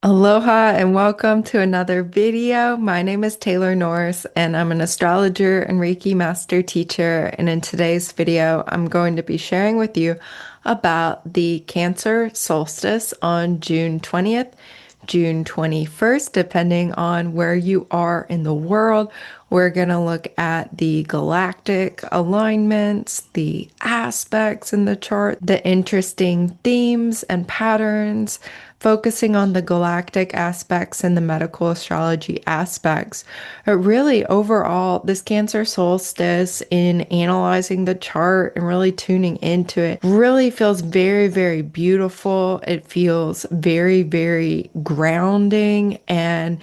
Aloha and welcome to another video. My name is Taylor Norris and I'm an astrologer and Reiki master teacher. And in today's video, I'm going to be sharing with you about the Cancer solstice on June 20th, June 21st, depending on where you are in the world. We're going to look at the galactic alignments, the aspects in the chart, the interesting themes and patterns, focusing on the galactic aspects and the medical astrology aspects. But really, overall, this Cancer solstice, in analyzing the chart and really tuning into it, really feels very, very beautiful. It feels very, very grounding and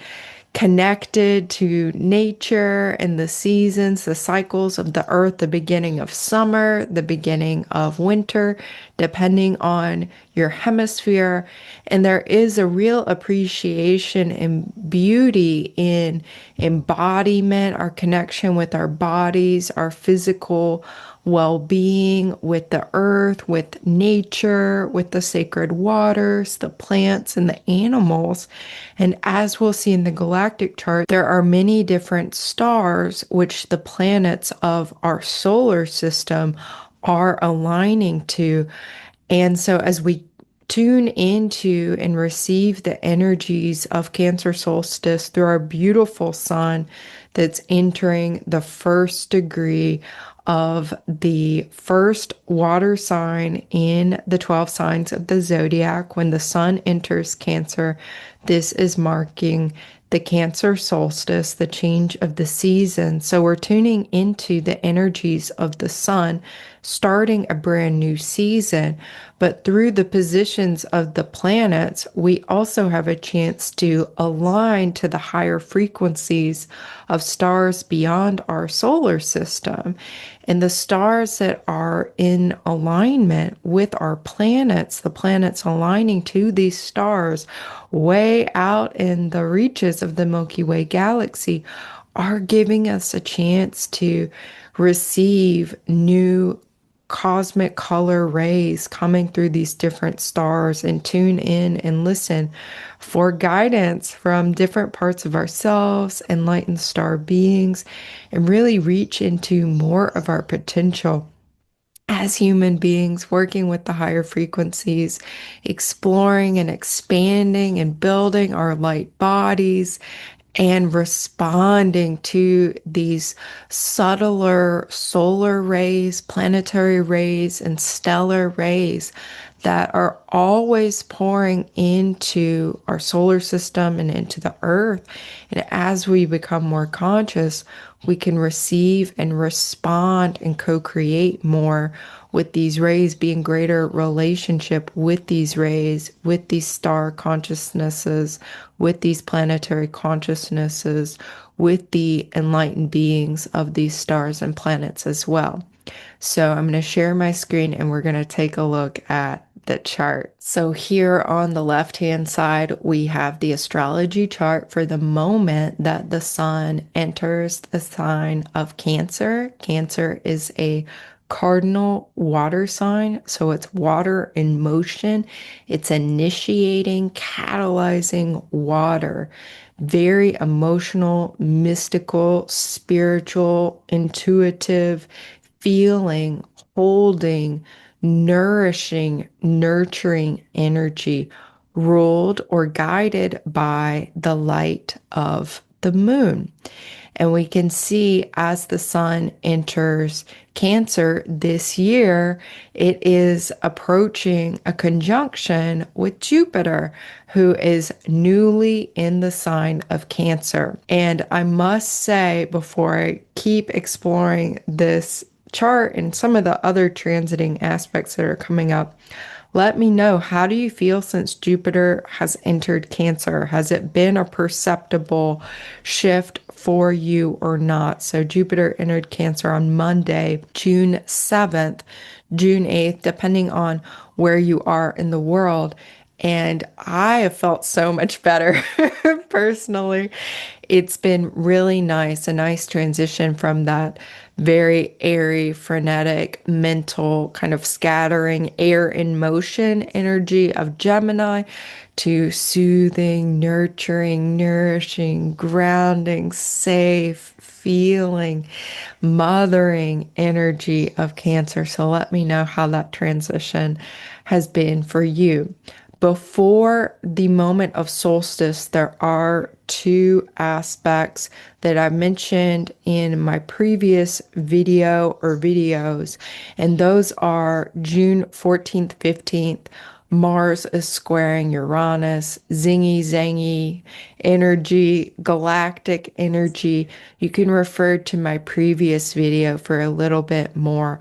connected to nature and the seasons, the cycles of the earth, the beginning of summer, the beginning of winter, depending on your hemisphere. And there is a real appreciation and beauty in embodiment, our connection with our bodies, our physical well-being with the earth, with nature, with the sacred waters, the plants, and the animals. And as we'll see in the galactic chart, there are many different stars which the planets of our solar system are aligning to. And so as we tune into and receive the energies of Cancer solstice through our beautiful sun that's entering the first degree of the first water sign in the 12 signs of the zodiac. When the sun enters Cancer, this is marking the Cancer solstice, the change of the season. So we're tuning into the energies of the sun, starting a brand new season. But through the positions of the planets, we also have a chance to align to the higher frequencies of stars beyond our solar system. And the stars that are in alignment with our planets, the planets aligning to these stars way out in the reaches of the Milky Way galaxy, are giving us a chance to receive new cosmic color rays coming through these different stars and tune in and listen for guidance from different parts of ourselves, enlightened star beings, and really reach into more of our potential as human beings, working with the higher frequencies, exploring and expanding and building our light bodies, and responding to these subtler solar rays, planetary rays, and stellar rays that are always pouring into our solar system and into the earth. And as we become more conscious, we can receive and respond and co-create more with these rays, be in greater relationship with these rays, with these star consciousnesses, with these planetary consciousnesses, with the enlightened beings of these stars and planets as well. So I'm going to share my screen and we're going to take a look at the chart. So here on the left-hand side, we have the astrology chart for the moment that the sun enters the sign of Cancer. Cancer is a cardinal water sign, so it's water in motion. It's initiating, catalyzing water. Very emotional, mystical, spiritual, intuitive, feeling, holding, nourishing, nurturing energy, ruled or guided by the light of the moon. And we can see as the sun enters Cancer this year, it is approaching a conjunction with Jupiter, who is newly in the sign of Cancer. And I must say, before I keep exploring this chart and some of the other transiting aspects that are coming up, let me know, how do you feel since Jupiter has entered Cancer? Has it been a perceptible shift for you or not? So Jupiter entered Cancer on Monday, June 7th, June 8th, depending on where you are in the world. and I have felt so much better personally. It's been really nice, a nice transition from that very airy, frenetic, mental, kind of scattering air in motion energy of Gemini to soothing, nurturing, nourishing, grounding, safe, feeling, mothering energy of Cancer. So let me know how that transition has been for you. Before the moment of solstice, there are two aspects that I mentioned in my previous video or videos, and those are June 14th, 15th. Mars is squaring Uranus, zingy zangy energy, galactic energy. You can refer to my previous video for a little bit more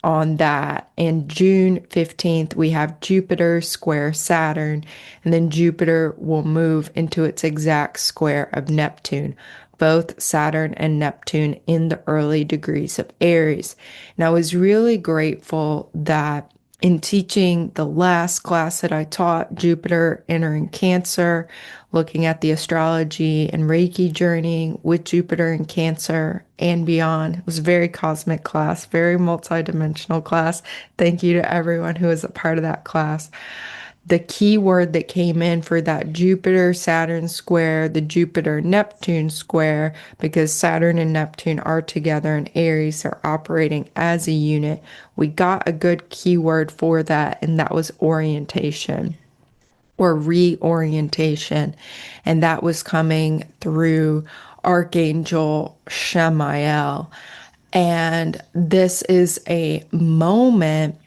on that. And June 15th, we have Jupiter square Saturn, and then Jupiter will move into its exact square of Neptune, both Saturn and Neptune in the early degrees of Aries. And I was really grateful that in teaching the last class that I taught, Jupiter entering Cancer, looking at the astrology and Reiki journey with Jupiter in Cancer and beyond. It was a very cosmic class, very multidimensional class. Thank you to everyone who was a part of that class. The key word that came in for that Jupiter Saturn square, the Jupiter Neptune square, because Saturn and Neptune are together in Aries, they're operating as a unit. We got a good keyword for that, and that was orientation or reorientation. And that was coming through Archangel Shemael. And this is a moment,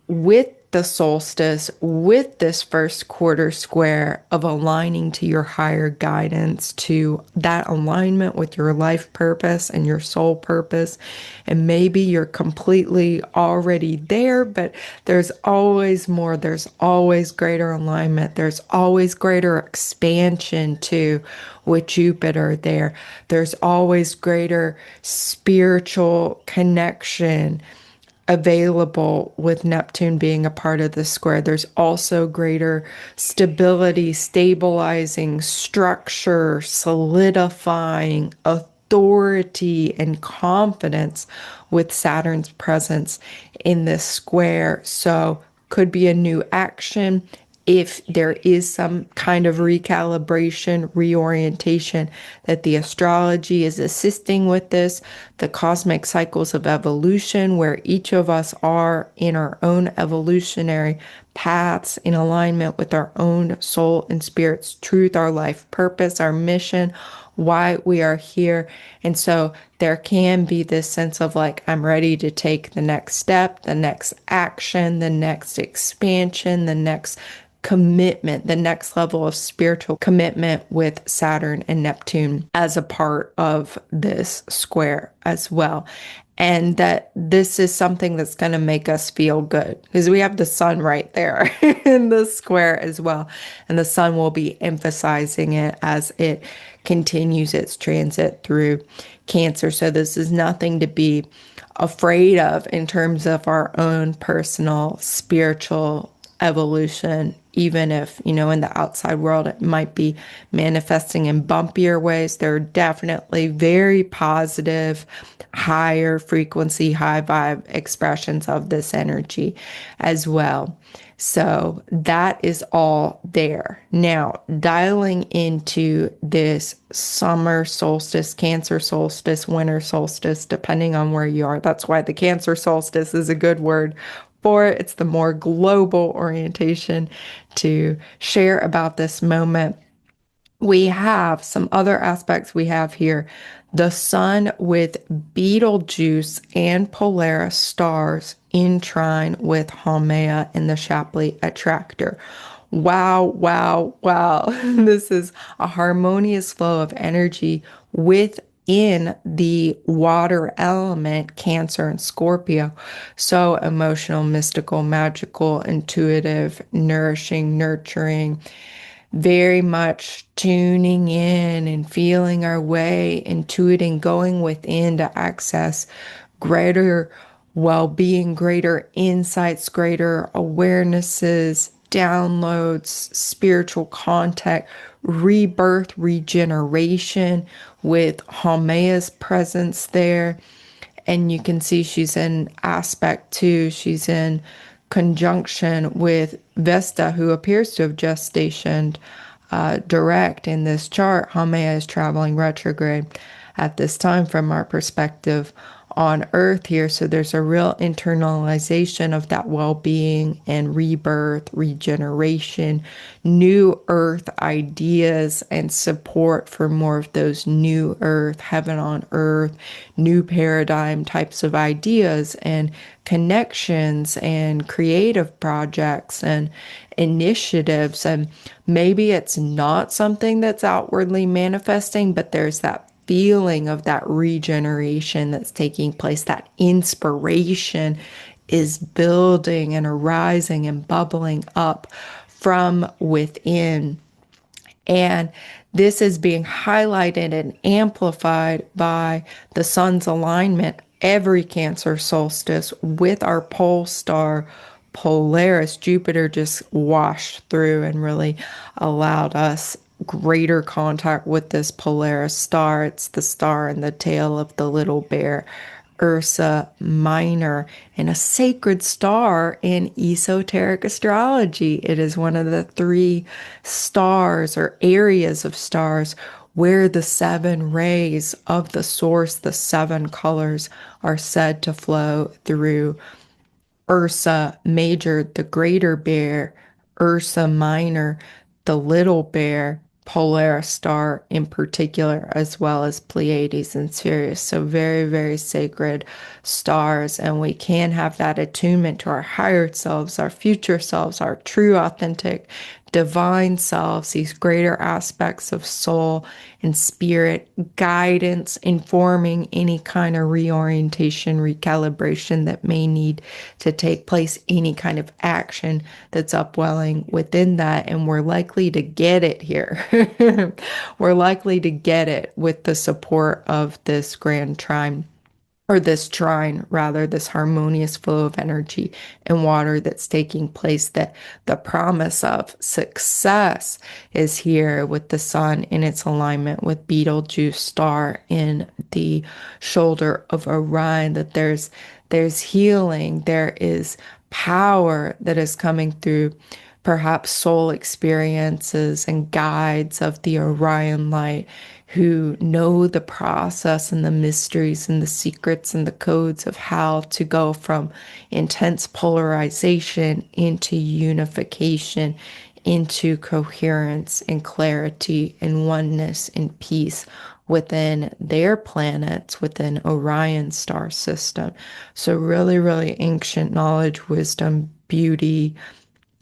with the solstice, with this first quarter square of aligning to your higher guidance, to that alignment with your life purpose and your soul purpose. And maybe you're completely already there, but there's always more. There's always greater alignment. There's always greater expansion too with Jupiter there. There's always greater spiritual connection available with Neptune being a part of the square. There's also greater stability, stabilizing, structure, solidifying, authority, and confidence with Saturn's presence in this square. So, could be a new action. If there is some kind of recalibration, reorientation, that the astrology is assisting with this, the cosmic cycles of evolution, where each of us are in our own evolutionary paths in alignment with our own soul and spirit's truth, our life purpose, our mission, why we are here. And so there can be this sense of like, I'm ready to take the next step, the next action, the next expansion, the next commitment, the next level of spiritual commitment with Saturn and Neptune as a part of this square as well. And that this is something that's going to make us feel good because we have the sun right there in the square as well. And the sun will be emphasizing it as it continues its transit through Cancer. So this is nothing to be afraid of in terms of our own personal spiritual evolution, even if, in the outside world, it might be manifesting in bumpier ways. There are definitely very positive, higher frequency, high vibe expressions of this energy as well. So that is all there. Now, dialing into this summer solstice, Cancer solstice, winter solstice, depending on where you are. That's why the Cancer solstice is a good word for it. It's the more global orientation to share about this moment. We have some other aspects we have here. The sun with Betelgeuse and Polaris stars in trine with Haumea in the Shapley attractor. Wow, wow, wow. This is a harmonious flow of energy within the water element, Cancer and Scorpio. So emotional, mystical, magical, intuitive, nourishing, nurturing, very much tuning in and feeling our way, intuiting, going within to access greater well-being, greater insights, greater awarenesses, downloads, spiritual contact, rebirth, regeneration with Haumea's presence there. And you can see she's in aspect two. She's in conjunction with Vesta, who appears to have just stationed direct in this chart. Haumea is traveling retrograde at this time from our perspective on Earth here. So there's a real internalization of that well-being and rebirth, regeneration, new Earth ideas, and support for more of those new Earth, heaven on Earth, new paradigm types of ideas and connections and creative projects and initiatives. And maybe it's not something that's outwardly manifesting, but there's that feeling of that regeneration that's taking place, that inspiration is building and arising and bubbling up from within. And this is being highlighted and amplified by the sun's alignment every Cancer solstice with our pole star Polaris. Jupiter just washed through and really allowed us greater contact with this Polaris star. It's the star in the tail of the little bear, Ursa Minor, and a sacred star in esoteric astrology. It is one of the three stars or areas of stars where the seven rays of the source, the seven colors, are said to flow through. Ursa Major, the greater bear, Ursa Minor, the little bear, Polaris star in particular, as well as Pleiades and Sirius. So very, very sacred stars. And we can have that attunement to our higher selves, our future selves, our true, authentic, divine selves, these greater aspects of soul and spirit, guidance, informing any kind of reorientation, recalibration that may need to take place, any kind of action that's upwelling within that. And we're likely to get it here. We're likely to get it with the support of this grand trine, or this trine rather, this harmonious flow of energy and water that's taking place, that the promise of success is here with the sun in its alignment with Betelgeuse star in the shoulder of Orion, that there's healing, there is power that is coming through perhaps soul experiences and guides of the Orion light who know the process and the mysteries and the secrets and the codes of how to go from intense polarization into unification, into coherence and clarity and oneness and peace within their planets, within Orion's star system. So really, really ancient knowledge, wisdom, beauty,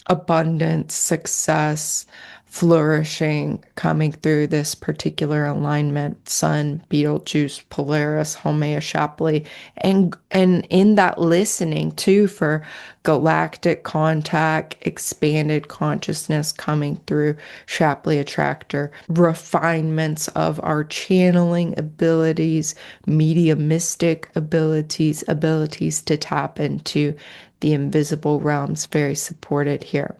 abundance, success, flourishing coming through this particular alignment. Sun, Betelgeuse, Polaris, Haumea, Shapley, and in that listening too for galactic contact, expanded consciousness coming through Shapley attractor, refinements of our channeling abilities, mediumistic abilities, abilities to tap into the invisible realms, very supported here.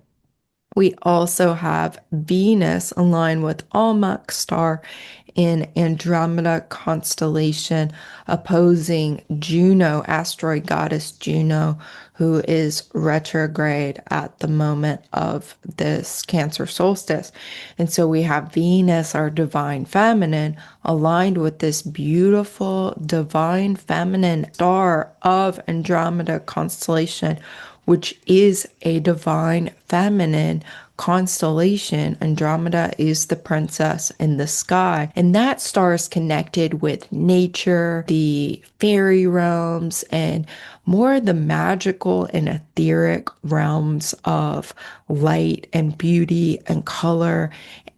We also have Venus aligned with Almach star in Andromeda constellation, opposing Juno, asteroid goddess Juno, who is retrograde at the moment of this Cancer solstice. And so we have Venus, our divine feminine, aligned with this beautiful divine feminine star of Andromeda constellation, which is a divine feminine constellation. Andromeda is the princess in the sky, and that star is connected with nature, the fairy realms, and more the magical and etheric realms of light and beauty and color,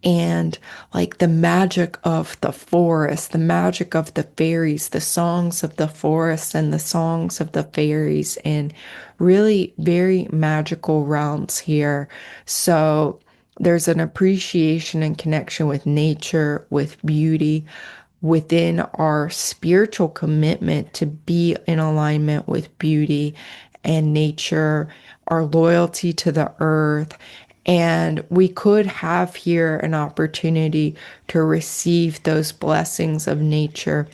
and like the magic of the forest, the magic of the fairies, the songs of the forest and the songs of the fairies, and really very magical realms here. So there's an appreciation and connection with nature, with beauty, within our spiritual commitment to be in alignment with beauty and nature, our loyalty to the earth. And we could have here an opportunity to receive those blessings of nature,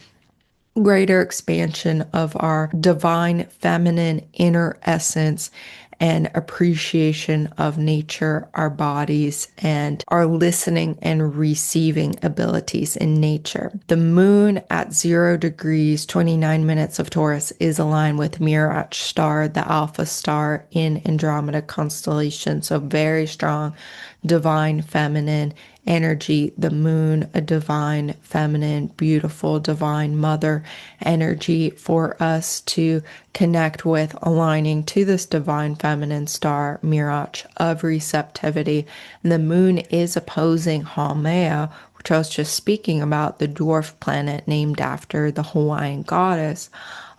greater expansion of our divine feminine inner essence and appreciation of nature, our bodies, and our listening and receiving abilities in nature. The moon at 0 degrees, 29 minutes of Taurus is aligned with Mirach star, the alpha star in Andromeda constellation. So very strong divine feminine energy. The moon, a divine feminine, beautiful divine mother energy for us to connect with, aligning to this divine feminine star, Mirach of receptivity. And the moon is opposing Haumea, which I was just speaking about, the dwarf planet named after the Hawaiian goddess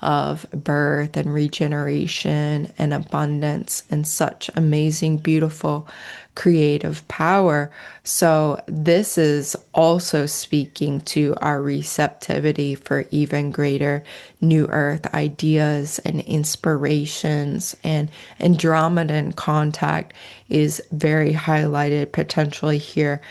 of birth and regeneration and abundance and such amazing, beautiful, creative power. So this is also speaking to our receptivity for even greater new earth ideas and inspirations, and Andromedan contact is very highlighted potentially here.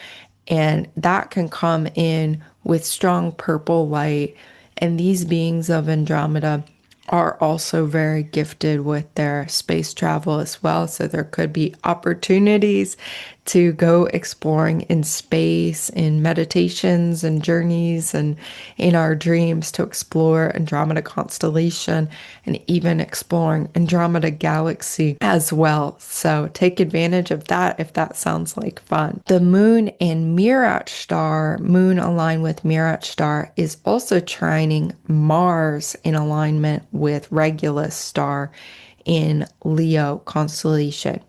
And that can come in with strong purple light. And these beings of Andromeda are also very gifted with their space travel as well. So there could be opportunities to go exploring in space, in meditations and journeys, and in our dreams to explore Andromeda constellation and even exploring Andromeda galaxy as well. So take advantage of that if that sounds like fun. The moon and Mirach star, moon aligned with Mirach star, is also trining Mars in alignment with Regulus star in Leo constellation.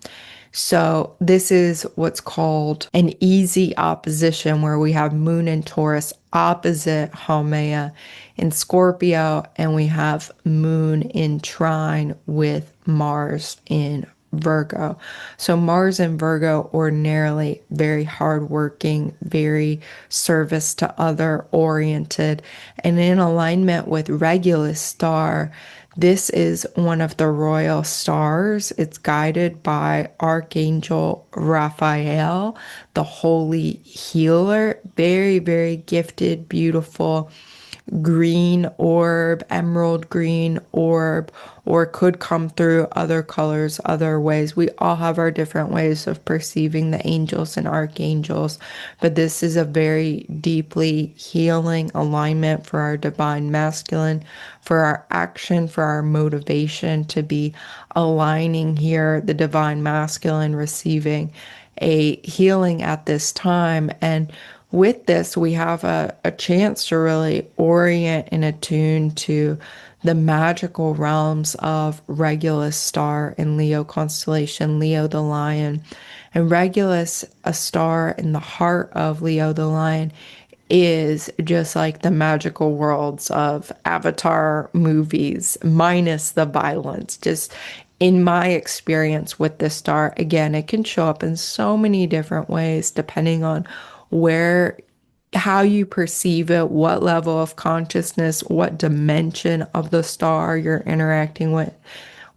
So this is what's called an easy opposition, where we have moon and Taurus opposite Haumea in Scorpio, and we have moon in trine with Mars in Virgo. So Mars in Virgo, ordinarily very hardworking, very service to other oriented, and in alignment with Regulus star. This is one of the royal stars. It's guided by Archangel Raphael, the holy healer. Very, very gifted, beautiful green orb, emerald green orb, or could come through other colors, other ways. We all have our different ways of perceiving the angels and archangels, but this is a very deeply healing alignment for our divine masculine, for our action, for our motivation to be aligning here, the divine masculine receiving a healing at this time. And with this, we have a chance to really orient and attune to the magical realms of Regulus star in Leo constellation, Leo the lion. And Regulus, a star in the heart of Leo the lion, is just like the magical worlds of Avatar movies, minus the violence. Just in my experience with this star, again, it can show up in so many different ways depending on where, how you perceive it, what level of consciousness, what dimension of the star you're interacting with,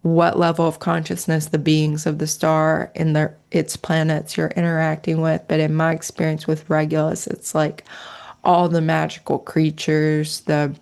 what level of consciousness the beings of the star and its planets you're interacting with. But in my experience with Regulus, it's like all the magical creatures, the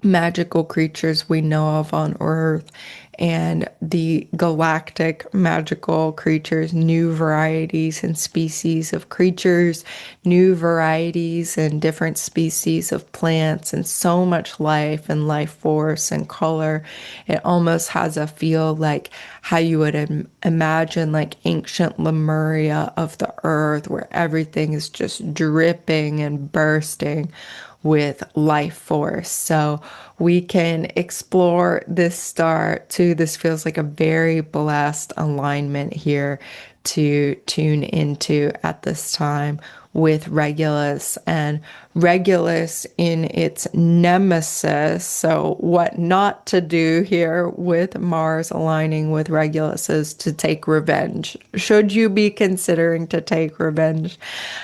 magical creatures we know of on Earth, and the galactic magical creatures, new varieties and species of creatures, new varieties and different species of plants, and so much life and life force and color. It almost has a feel like how you would imagine like ancient Lemuria of the earth, where everything is just dripping and bursting with life force. So we can explore this star too. This feels like a very blessed alignment here to tune into at this time with Regulus, and Regulus in its nemesis. So what not to do here with Mars aligning with Regulus is to take revenge. Should you be considering to take revenge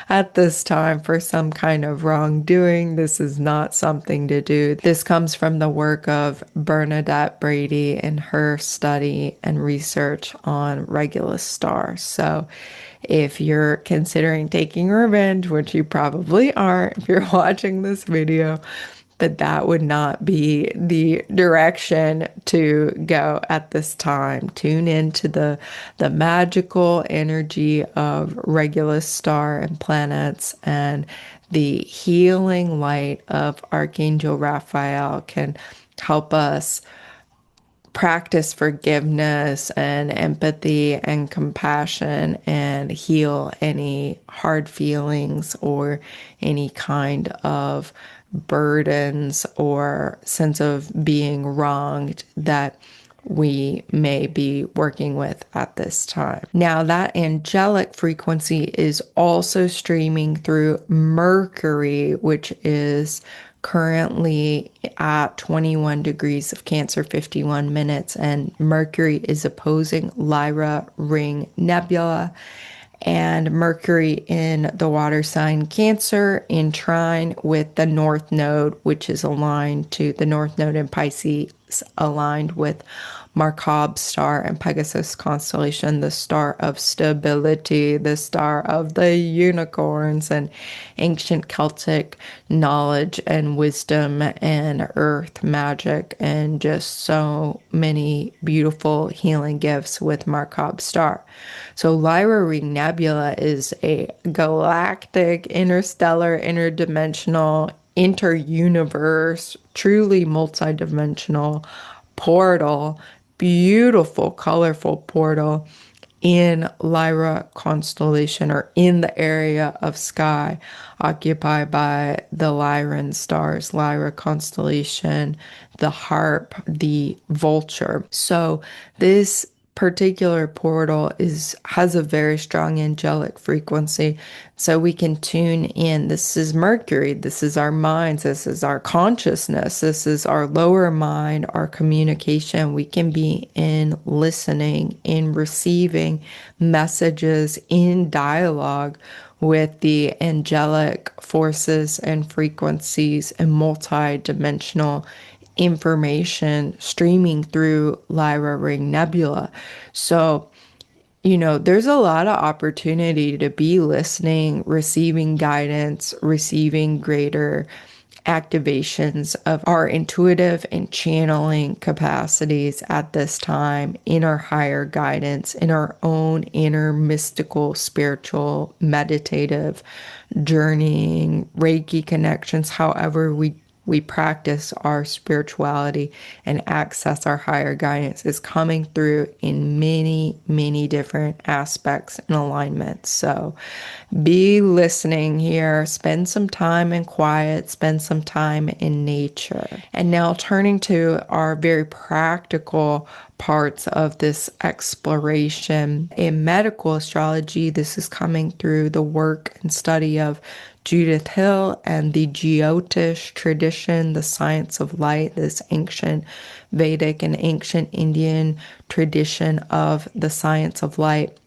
at this time for some kind of wrongdoing, this is not something to do. This comes from the work of Bernadette Brady in her study and research on Regulus stars. So if you're considering taking revenge, which you probably aren't if you're watching this video, but that would not be the direction to go at this time. Tune into the magical energy of Regulus star and planets, and the healing light of Archangel Raphael can help us practice forgiveness and empathy and compassion and heal any hard feelings or any kind of burdens or sense of being wronged that we may be working with at this time. Now, that angelic frequency is also streaming through Mercury, which is currently at 21 degrees of Cancer, 51 minutes, and Mercury is opposing Lyra ring Nebula, and Mercury in the water sign Cancer in trine with the North Node, which is aligned to the North Node in Pisces, aligned with Markab star and Pegasus constellation, the star of stability, the star of the unicorns and ancient Celtic knowledge and wisdom and earth magic, and just so many beautiful healing gifts with Markab star. So Lyra ring Nebula is a galactic, interstellar, interdimensional, inter-universe, truly multidimensional portal, beautiful, colorful portal in Lyra constellation, or in the area of sky occupied by the Lyran stars, Lyra constellation, the harp, the vulture. So this particular portal has a very strong angelic frequency, so we can tune in. This is Mercury, this is our minds, this is our consciousness, this is our lower mind, our communication. We can be in listening, in receiving messages, in dialogue with the angelic forces and frequencies and multi-dimensional information streaming through Lyra ring Nebula. So, there's a lot of opportunity to be listening, receiving guidance, receiving greater activations of our intuitive and channeling capacities at this time, in our higher guidance, in our own inner mystical, spiritual, meditative journeying, Reiki connections, however we practice our spirituality and access our higher guidance, is coming through in many, many different aspects and alignments. So be listening here, spend some time in quiet, spend some time in nature. And now turning to our very practical parts of this exploration. In medical astrology, this is coming through the work and study of Judith Hill and the Jyotish tradition, the science of light, this ancient Vedic and ancient Indian tradition of the science of light,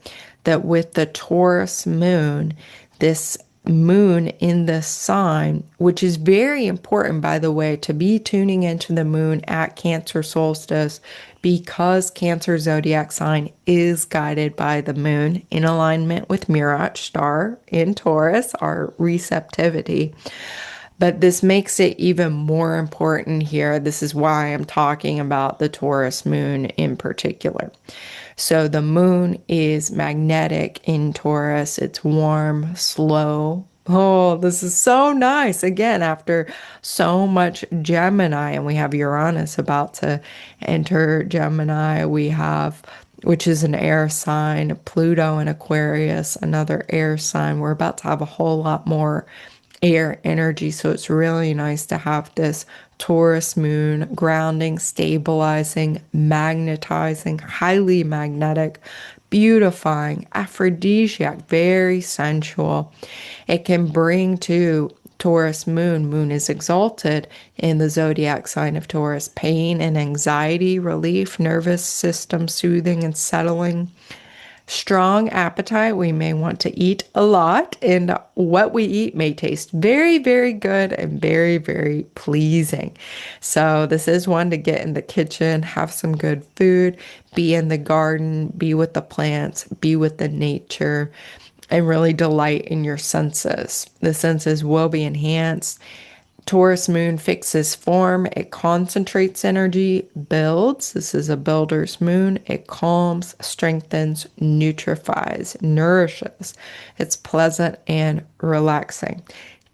that with the Taurus moon, this moon in this sign, which is very important, by the way, to be tuning into the moon at Cancer solstice, because Cancer zodiac sign is guided by the moon in alignment with Mirach star in Taurus, our receptivity. But this makes it even more important here. This is why I'm talking about the Taurus moon in particular. So the moon is magnetic in Taurus. It's warm, slow. Oh, this is so nice. Again, after so much Gemini, and we have Uranus about to enter Gemini. We have, which is an air sign, Pluto in Aquarius, another air sign. We're about to have a whole lot more air energy. So it's really nice to have this Taurus moon grounding, stabilizing, magnetizing, highly magnetic beautifying, aphrodisiac, very sensual. It can bring to Taurus moon. Moon is exalted in the zodiac sign of Taurus. Pain and anxiety relief, nervous system soothing and settling. Strong appetite. We may want to eat a lot, and what we eat may taste very, very good and very, very pleasing. So, this is one to get in the kitchen, have some good food, be in the garden, be with the plants, be with the nature, and really delight in your senses. The senses will be enhanced. Taurus moon fixes form, it concentrates energy, builds. This is a builder's moon. It calms, strengthens, nutrifies, nourishes. It's pleasant and relaxing.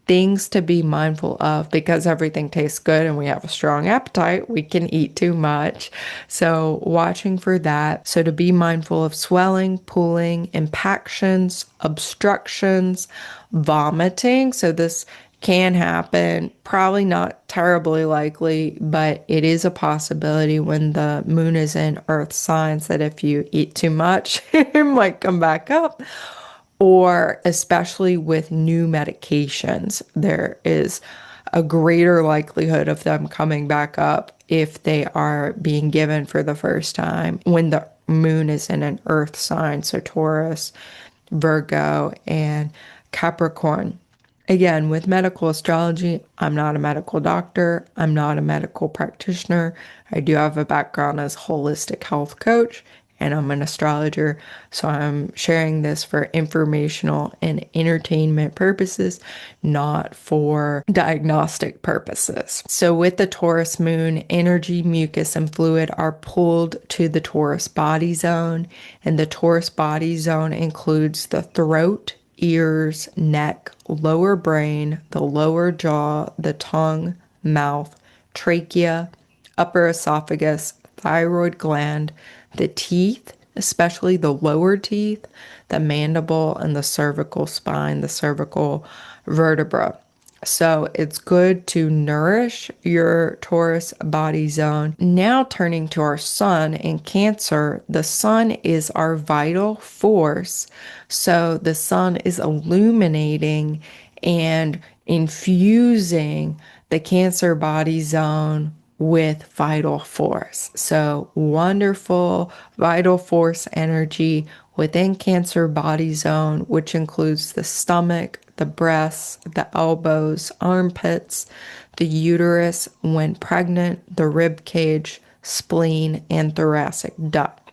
Things to be mindful of because everything tastes good and we have a strong appetite, we can eat too much. So, watching for that. So, to be mindful of swelling, pooling, impactions, obstructions, vomiting. So, this can happen, probably not terribly likely, but it is a possibility when the moon is in earth signs that if you eat too much, it might come back up. Or especially with new medications, there is a greater likelihood of them coming back up if they are being given for the first time when the moon is in an earth sign, so Taurus, Virgo, and Capricorn. Again, with medical astrology, I'm not a medical doctor. I'm not a medical practitioner. I do have a background as a holistic health coach, and I'm an astrologer. So I'm sharing this for informational and entertainment purposes, not for diagnostic purposes. So with the Taurus moon, energy, mucus, and fluid are pulled to the Taurus body zone, and the Taurus body zone includes the throat, ears, neck, lower brain, the lower jaw, the tongue, mouth, trachea, upper esophagus, thyroid gland, the teeth, especially the lower teeth, the mandible, and the cervical spine, the cervical vertebra. So it's good to nourish your Taurus body zone. Now turning to our sun in Cancer, the sun is our vital force. So the sun is illuminating and infusing the Cancer body zone with vital force. So wonderful vital force energy within Cancer body zone, which includes the stomach, the breasts, the elbows, armpits, the uterus when pregnant, the rib cage, spleen, and thoracic duct.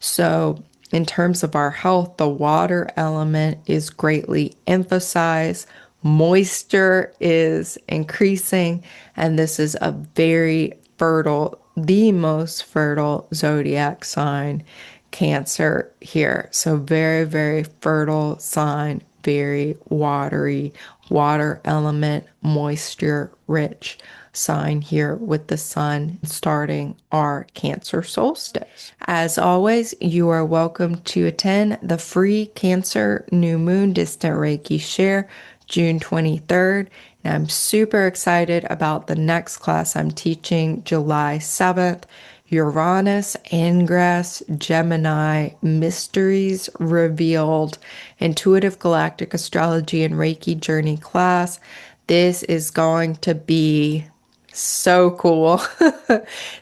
So in terms of our health, the water element is greatly emphasized. Moisture is increasing, and this is a very fertile, the most fertile zodiac sign, Cancer here. So very, very fertile sign, very watery, water element, moisture rich sign here with the sun starting our Cancer solstice. As always, you are welcome to attend the free Cancer New Moon Distant Reiki Share June 23rd. And I'm super excited about the next class I'm teaching July 7th. Uranus, Ingress, Gemini, Mysteries Revealed, Intuitive Galactic Astrology and Reiki Journey class. This is going to be so cool.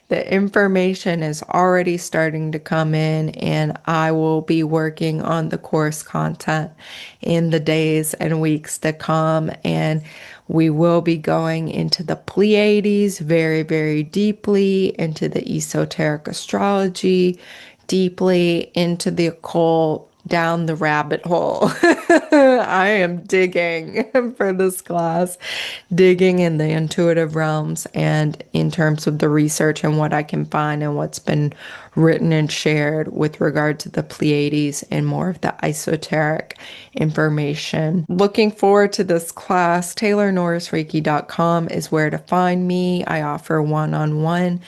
The information is already starting to come in, and I will be working on the course content in the days and weeks to come. And we will be going into the Pleiades very, very deeply, into the esoteric astrology, deeply into the occult, down the rabbit hole. I am digging for this class, digging in the intuitive realms and in terms of the research and what I can find and what's been written and shared with regard to the Pleiades and more of the esoteric information. Looking forward to this class. TaylorNorrisReiki.com is where to find me. I offer one-on-one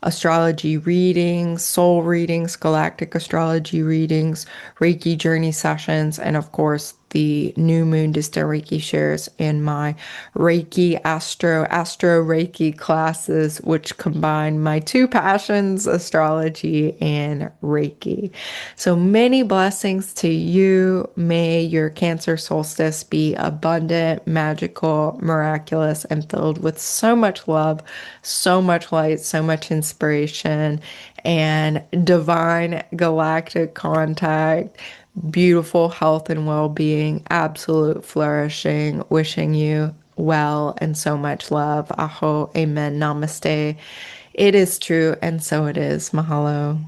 astrology readings, soul readings, galactic astrology readings, Reiki journey sessions, and of course, the new moon distant Reiki shares in my Reiki Astro Reiki classes, which combine my two passions, astrology and Reiki. So many blessings to you. May your Cancer solstice be abundant, magical, miraculous, and filled with so much love, so much light, so much inspiration, and divine galactic contact, beautiful health and well-being, absolute flourishing, wishing you well and so much love. Aho, amen, namaste. It is true, and so it is. Mahalo.